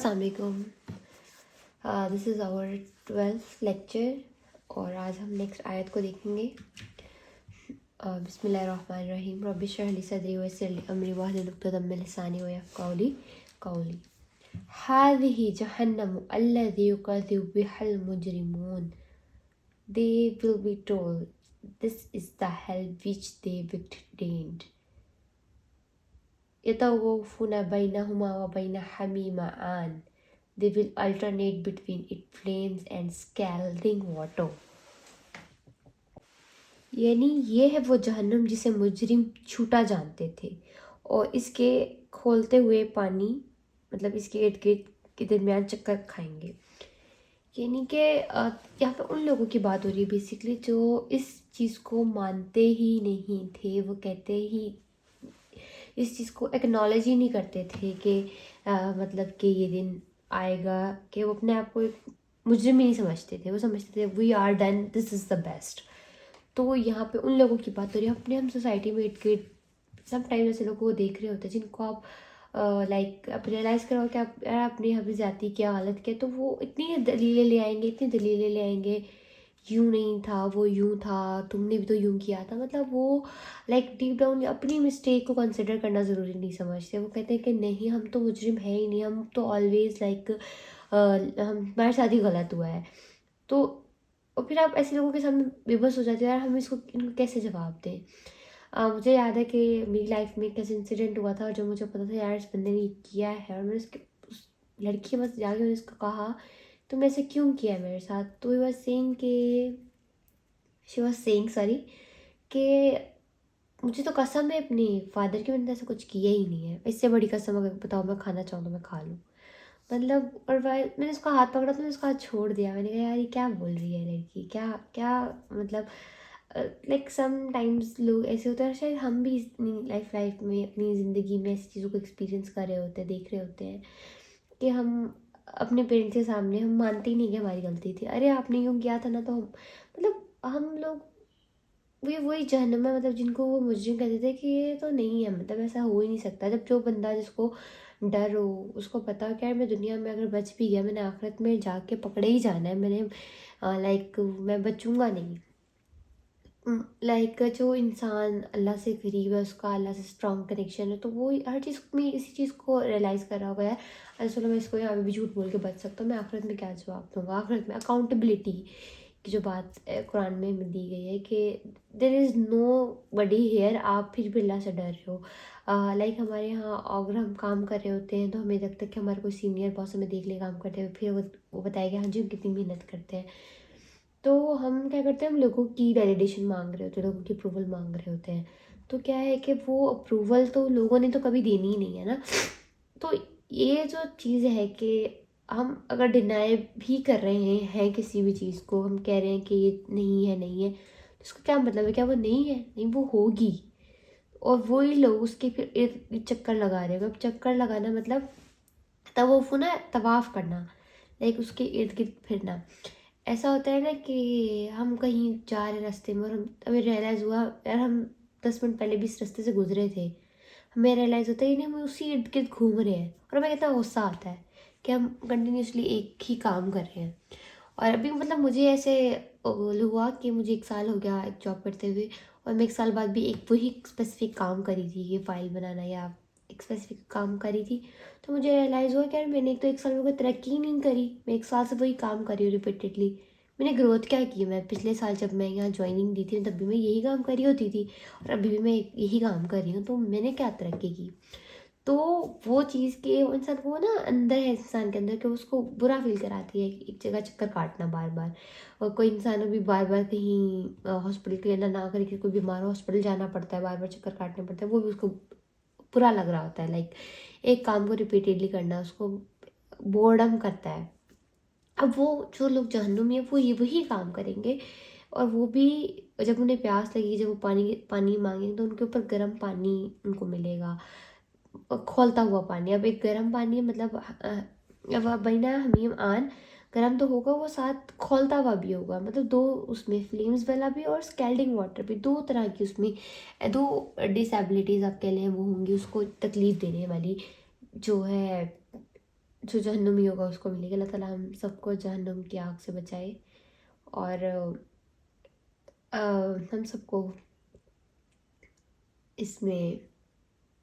السلام علیکم. دس از آور 12th lecture اور آج ہم نیکسٹ آیت کو دیکھیں گے. بسم اللہ الرحمن الرحیم. رب اشرح لی صدری ویسر لی امری واحلل عقدۃ من لسانی یفقهوا قولی. هذه جہنم الذی یکذب بها المجرمون. They will be told, this is the hell which they withdained. يطوفون بينهما وبين حميم. They will alternate between its flames and scalding water. یعنی یہ ہے وہ جہنم جسے مجرم چھوٹا جانتے تھے اور اس کے کھولتے ہوئے پانی مطلب اس کے ارد گرد کے درمیان چکر کھائیں گے. یعنی کہ یہاں پہ ان لوگوں کی بات ہو رہی ہے بیسکلی جو اس چیز کو مانتے ہی نہیں تھے. وہ کہتے ہی اس چیز کو ایکنالوج ہی نہیں کرتے تھے کہ مطلب کہ یہ دن آئے گا, کہ وہ اپنے آپ کو ایک مجرم ہی نہیں سمجھتے تھے. وہ سمجھتے تھے we are done, this is the best. تو یہاں پہ ان لوگوں کی بات ہو رہی ہے. اپنے ہم سوسائٹی میں ارد گرد سم ٹائم ایسے لوگوں کو دیکھ رہے ہوتے ہیں جن کو آپ لائک آپ ریئلائز کرو کہ آپ اپنی حفظ ذاتی کیا حالت کیا, تو وہ اتنی دلیلیں لے آئیں گے, اتنی دلیلیں لے آئیں گے, یوں نہیں تھا, وہ یوں تھا, تم نے بھی تو یوں کیا تھا. مطلب وہ لائک ڈیپ ڈاؤن اپنی مسٹیک کو کنسیڈر کرنا ضروری نہیں سمجھتے. وہ کہتے ہیں کہ نہیں ہم تو مجرم ہے ہی نہیں, ہم تو آلویز لائک ہمارے ساتھ ہی غلط ہوا ہے. تو اور پھر آپ ایسے لوگوں کے سامنے بے بس ہو جاتے ہیں, یار ہم ان کو کیسے جواب دیں. مجھے یاد ہے کہ میری لائف میں ایک ایسا انسیڈنٹ ہوا تھا جو مجھے پتا تھا یار اس بندے نے کیا ہے, اور میں نے اس لڑکی کے پاس جا کے میں نے اس کو کہا تم ایسے کیوں کیا ہے میرے ساتھ. تو شی واز سینگ کہ مجھے تو قسم ہے اپنی فادر کی, میں نے ایسا کچھ کیا ہی نہیں ہے. اس سے بڑی قسم اگر بتاؤ میں کھانا چاہوں تو میں کھا لوں. مطلب اور میں نے اس کا ہاتھ پکڑا تو میں نے اس کا ہاتھ چھوڑ دیا. میں نے کہا یار یہ کیا بول رہی ہے لڑکی, کیا مطلب لائک سم ٹائمز لوگ ایسے ہوتے ہیں, شاید ہم بھی لائف میں اپنی زندگی میں ایسی چیزوں کو ایکسپیرینس کر رہے ہوتے ہیں, دیکھ رہے ہوتے ہیں کہ ہم اپنے پیرنٹس کے سامنے ہم مانتے ہی نہیں کہ ہماری غلطی تھی. ارے آپ نے یوں کیا تھا نا, تو ہم لوگ وہی جہنم ہے مطلب جن کو وہ مجرم کہتے تھے کہ یہ تو نہیں ہے, مطلب ایسا ہو ہی نہیں سکتا. جب جو بندہ جس کو ڈر ہو, اس کو پتا ہو کہ یار میں دنیا میں اگر بچ بھی گیا میں نے آخرت میں جا کے پکڑے ہی جانا ہے, میں نے لائک میں بچوں گا نہیں. لائک جو انسان اللہ سے قریب ہے, اس کا اللہ سے اسٹرانگ کنیکشن ہے, تو وہ ہر چیز میں اسی چیز کو ریئلائز کر رہا ہوگا یار اصل میں اس کو یہاں پہ بھی جھوٹ بول کے بچ سکتا ہوں, میں آخرت میں کیا جواب دوں گا. آخرت میں اکاؤنٹیبلٹی کی جو بات قرآن میں دی گئی ہے کہ دیر از نو بڈی ہیئر, آپ پھر بھی اللہ سے ڈر رہے ہو. لائک ہمارے یہاں اگر ہم کام کر رہے ہوتے ہیں تو ہمیں لگتا ہے کہ ہمارے کوئی سینئر باس ہمیں دیکھ لے کام کرتے ہوئے, پھر وہ بتائے گا ہاں جی ہم کتنی محنت کرتے ہیں. تو ہم کیا کرتے ہیں, ہم لوگوں کی ویلیڈیشن مانگ رہے ہوتے ہیں, لوگوں کی اپروول مانگ رہے ہوتے ہیں. تو کیا ہے کہ وہ اپروول تو لوگوں نے تو کبھی دینی ہی نہیں ہے نا. تو یہ جو چیز ہے کہ ہم اگر ڈینائی بھی کر رہے ہیں کسی بھی چیز کو, ہم کہہ رہے ہیں کہ یہ نہیں ہے, تو اس کا کیا مطلب ہے, کیا وہ نہیں ہے؟ نہیں, وہ ہوگی. اور وہی لوگ اس کے پھر ارد چکر لگا رہے ہیں. اب چکر لگانا مطلب طواف نا, طواف کرنا, لائک اس کے ارد گرد پھرنا. ایسا ہوتا ہے نا کہ ہم کہیں جا رہے راستے میں اور ہمیں ریئلائز ہوا یار ہم 10 منٹ پہلے بھی اس راستے سے گزرے تھے. ہمیں ریئلائز ہوتا ہے نہیں ہم اسی ارد گرد گھوم رہے ہیں, اور ہمیں کتنا غصہ آتا ہے کہ ہم کنٹینیوسلی ایک ہی کام کر رہے ہیں. اور ابھی مطلب مجھے ایسے ہوا کہ مجھے 1 سال ہو گیا ایک جاب کرتے ہوئے, اور میں 1 سال بعد بھی وہی اسپیسیفک کام کری تھی, یہ فائل بنانا یا ایک اسپیسیفک کام کری تھی. تو مجھے ریئلائز ہوا کہ یار میں نے ایک تو 1 سال میں کوئی ترقی ہی نہیں کری, میں 1 سال سے وہی کام کری ہوں ریپیٹیڈلی. میں نے گروتھ کیا کی؟ میں پچھلے سال جب میں یہاں جوائننگ دی تھی تب بھی میں یہی کام کری ہوتی تھی, اور ابھی بھی میں یہی کام کر رہی ہوں, تو میں نے کیا ترقی کی؟ تو وہ چیز کہ انسان کو نا اندر ہے انسان کے اندر کہ اس کو برا فیل کراتی ہے ایک جگہ چکر کاٹنا بار بار. اور کوئی انسان بھی بار بار کہیں ہاسپٹل کے لینا نہ کرے کہ کوئی بیمار ہو ہاسپٹل جانا پڑتا ہے, بار بار چکر کاٹنا پڑتا ہے, وہ بھی اس کو برا لگ رہا ہوتا ہے. لائک ایک کام کو ریپیٹیڈلی کرنا اس کو بورڈم کرتا ہے. اب وہ جو لوگ جہنمی ہیں وہ وہی کام کریں گے, اور وہ بھی جب انہیں پیاس لگی, جب وہ پانی مانگیں تو ان کے اوپر گرم پانی ان کو ملے گا, کھولتا ہوا پانی. اب ایک گرم پانی مطلب بینہ حمیم آن, گرم تو ہوگا, وہ ساتھ کھولتا ہوا بھی ہوگا, مطلب 2 اس میں فلیمز والا بھی اور اسکیلڈنگ واٹر بھی, 2 طرح کی اس میں 2 ڈسیبلٹیز آپ کہہ لیں وہ ہوں گی اس کو تکلیف دینے والی, جو ہے جو جہنمی ہوگا اس کو ملے گی. اللہ تعالیٰ ہم سب کو جہنم کی آگ سے بچائے اور ہم سب کو اس میں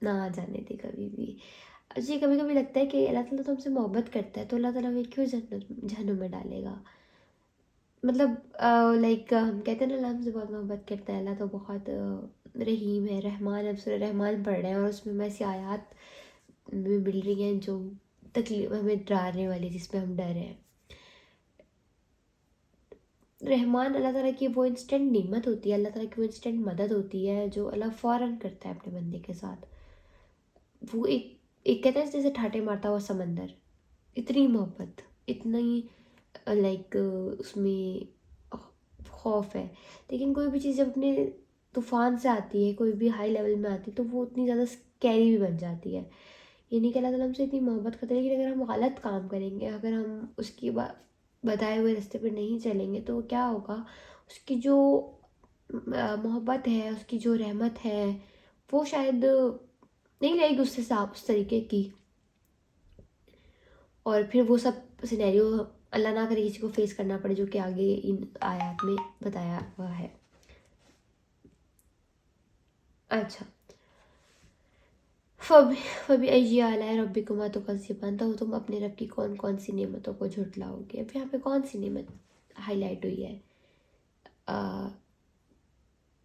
نہ آ جانے دے کبھی بھی. مجھے کبھی کبھی لگتا ہے کہ اللہ تعالیٰ تو ہم سے محبت کرتا ہے تو اللہ تعالیٰ ہمیں کیوں جہنم میں ڈالے گا. مطلب لائک ہم کہتے ہیں نا اللہ ہم سے بہت محبت کرتا ہے. اللہ تو بہت رحیم ہے, رحمان ہے. سورہ رحمان پڑھ رہے ہیں اور اس میں ایسی آیات میں مل رہی ہیں جو تکلیف ہمیں ڈرانے والی, جس میں ہم ڈر ہیں. رحمان اللہ تعالیٰ کی وہ انسٹنٹ نعمت ہوتی ہے, اللہ تعالیٰ کی وہ انسٹنٹ مدد ہوتی ہے جو اللہ فوراً کرتا ہے اپنے بندے کے ساتھ. وہ ایک کہتے ہیں جیسے ٹھاٹے مارتا ہوا سمندر, اتنی محبت, اتنی لائک اس میں خوف ہے. لیکن کوئی بھی چیز جب اپنے طوفان سے آتی ہے, کوئی بھی ہائی لیول میں آتی ہے, تو وہ اتنی زیادہ اسکیری بھی بن جاتی ہے. یعنی کہ اللہ تعالیٰ ہم سے اتنی محبت کرتے ہیں, لیکن اگر ہم غلط کام کریں گے, اگر ہم اس کی بتائے ہوئے راستے پہ نہیں چلیں گے, تو کیا ہوگا, اس کی جو محبت ہے, اس کی جو رحمت ہے, وہ شاید نہیں رہے گی اس سے صاف اس طریقے کی. اور پھر وہ سب سینیریو اللہ نہ کرے کسی کو فیس کرنا پڑے جو کہ آگے ان آیات میں بتایا ہوا ہے. اچھا, فبی ای آلاء ربکما تکذبان, تو تم اپنے رب کی کون کون سی نعمتوں کو جھٹلاؤ گے. اب یہاں پہ کون سی نعمت ہائی لائٹ ہوئی ہے؟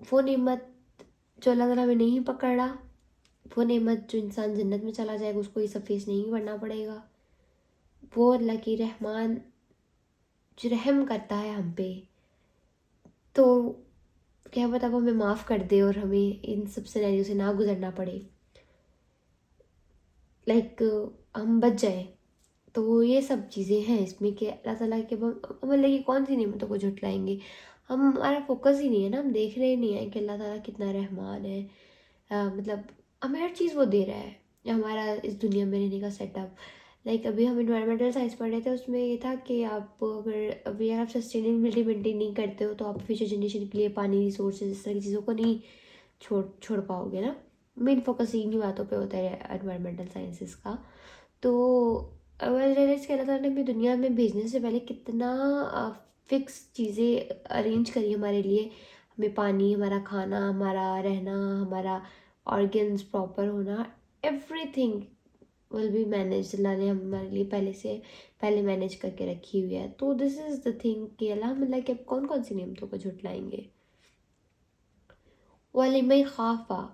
وہ نعمت جو اللہ تعالیٰ میں نہیں پکڑ رہا, وہ نعمت جو انسان جنت میں چلا جائے گا اس کو یہ سب فیس نہیں کرنا پڑے گا. وہ اللہ کی رحمان جو رحم کرتا ہے ہم پہ, تو کیا پتہ وہ ہمیں معاف کر دے اور ہمیں ان سب سینیریو سے نہ گزرنا پڑے, لائک ہم بچ جائیں. تو یہ سب چیزیں ہیں اس میں کہ اللہ تعالیٰ کے ہم اللہ کی کون سی نعمتوں کو جھٹلائیں گے. ہمارا فوکس ہی نہیں ہے نا, ہم دیکھ رہے نہیں ہیں کہ اللہ تعالیٰ کتنا رحمان ہے. مطلب ہمیں ہر چیز وہ دے رہا ہے, ہمارا اس دنیا میں رہنے کا سیٹ اپ. لائک ابھی ہم انوائرمنٹل سائنس پڑھ رہے تھے, اس میں یہ تھا کہ آپ اگر ابھی آپ سسٹینیبلٹی مینٹین نہیں کرتے ہو تو آپ فیوچر جنریشن کے لیے پانی, ریسورسز, اس طرح کی چیزوں کو نہیں چھوڑ پاؤ گے نا. مین فوکس انہی باتوں پہ ہوتا ہے انوائرمنٹل سائنسز کا. تو ریئلائز کہ اللہ تعالیٰ نے ہمیں دنیا میں بھیجنے سے پہلے کتنا فکس چیزیں ارینج کری ہمارے لیے. ہمیں پانی, ہمارا کھانا, ہمارا رہنا, ہمارا آرگنز پراپر ہونا, everything will be manage. اللہ نے ہمارے لیے پہلے مینیج کر کے رکھی ہوئی ہے. تو دس از دا تھنگ کہ الحمدللہ کہ اب کون کون سی نعمتوں کو جھٹلائیں گے. وَلِمَنْ خَافَ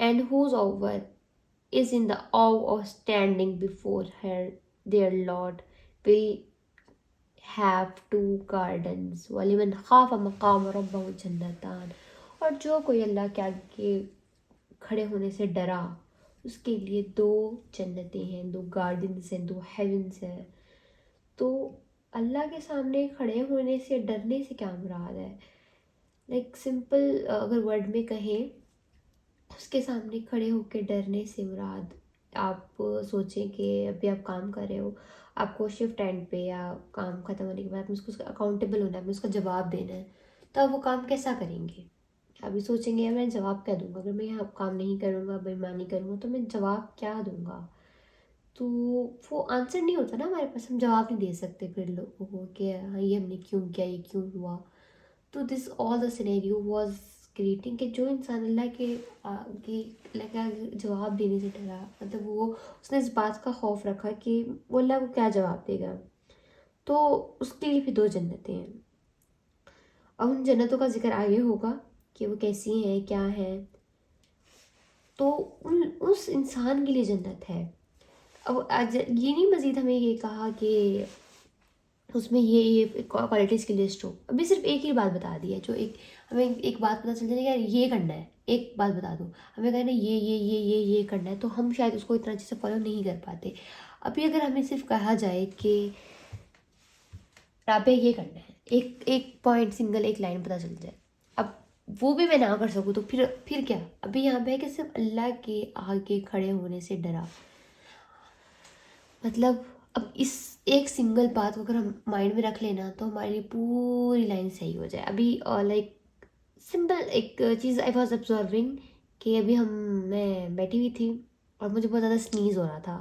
and whose hour is in the awe of standing before their Lord will have two gardens. وَلِمَنْ خَافَ مَقَامَ رَبَّهُ جَنَّتَانِ, اور جو کوئی اللہ کے آگے کھڑے ہونے سے ڈرا, اس کے لیے 2 جنتیں ہیں, 2 گارڈنز ہیں, 2 ہیونس ہیں. تو اللہ کے سامنے کھڑے ہونے سے ڈرنے سے کیا مراد ہے؟ لائک سمپل اگر ورڈ میں کہیں, اس کے سامنے کھڑے ہو کے ڈرنے سے مراد, آپ سوچیں کہ ابھی آپ کام کر رہے ہو, آپ کو شفٹ اینڈ پہ یا کام ختم ہونے کے بعد آپ اس کو اکاؤنٹیبل ہونا ہے, آپ اس کا جواب دینا ہے, تو آپ وہ کام کیسا کریں گے؟ ابھی سوچیں گے میں جواب کیا دوں گا, اگر میں یہاں کام نہیں کروں گا, بےایمانی کروں گا, تو میں جواب کیا دوں گا؟ تو وہ آنسر نہیں ہوتا نا ہمارے پاس, ہم جواب نہیں دے سکتے پھر لوگوں کو کہ ہاں یہ ہم نے کیوں کیا, یہ کیوں ہوا. تو دس آل دا سینیریو واز کریٹنگ کہ جو انسان اللہ کے جواب دینے سے ڈرا, مطلب وہ اس نے اس بات کا خوف رکھا کہ وہ اللہ کو کیا جواب دے گا, تو اس کے لیے بھی 2 جنتیں ہیں. اب ان جنتوں کا ذکر آگے ہوگا کہ وہ کیسی ہیں, کیا ہیں. تو اس انسان کے لیے جنت ہے. اب یہ نہیں مزید ہمیں یہ کہا کہ اس میں یہ کوالٹیز کی لسٹ ہو, ابھی صرف ایک ہی بات بتا دی ہے, جو ہمیں ایک بات پتہ چل جائے کہ یار یہ کرنا ہے, ایک بات بتا دو, ہمیں کہنا یہ کرنا ہے, تو ہم شاید اس کو اتنا اچھے سے فالو نہیں کر پاتے. ابھی اگر ہمیں صرف کہا جائے کہ رابع یہ کرنا ہے, ایک پوائنٹ سنگل ایک لائن پتہ چل جائے, اب وہ بھی میں نہ کر سکوں تو پھر کیا. ابھی یہاں پہ ہے کہ صرف اللہ کے آگے کھڑے ہونے سے ڈرا, مطلب اب اس ایک سنگل بات کو اگر ہم مائنڈ میں رکھ لینا تو ہمارے لیے پوری لائن صحیح ہو جائے. ابھی لائک سمپل ایک چیز آئی واز آبزرونگ کہ ابھی میں بیٹھی ہوئی تھی اور مجھے بہت زیادہ سنیز ہو رہا تھا,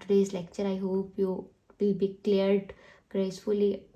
today's lecture. I hope you will be cleared gracefully।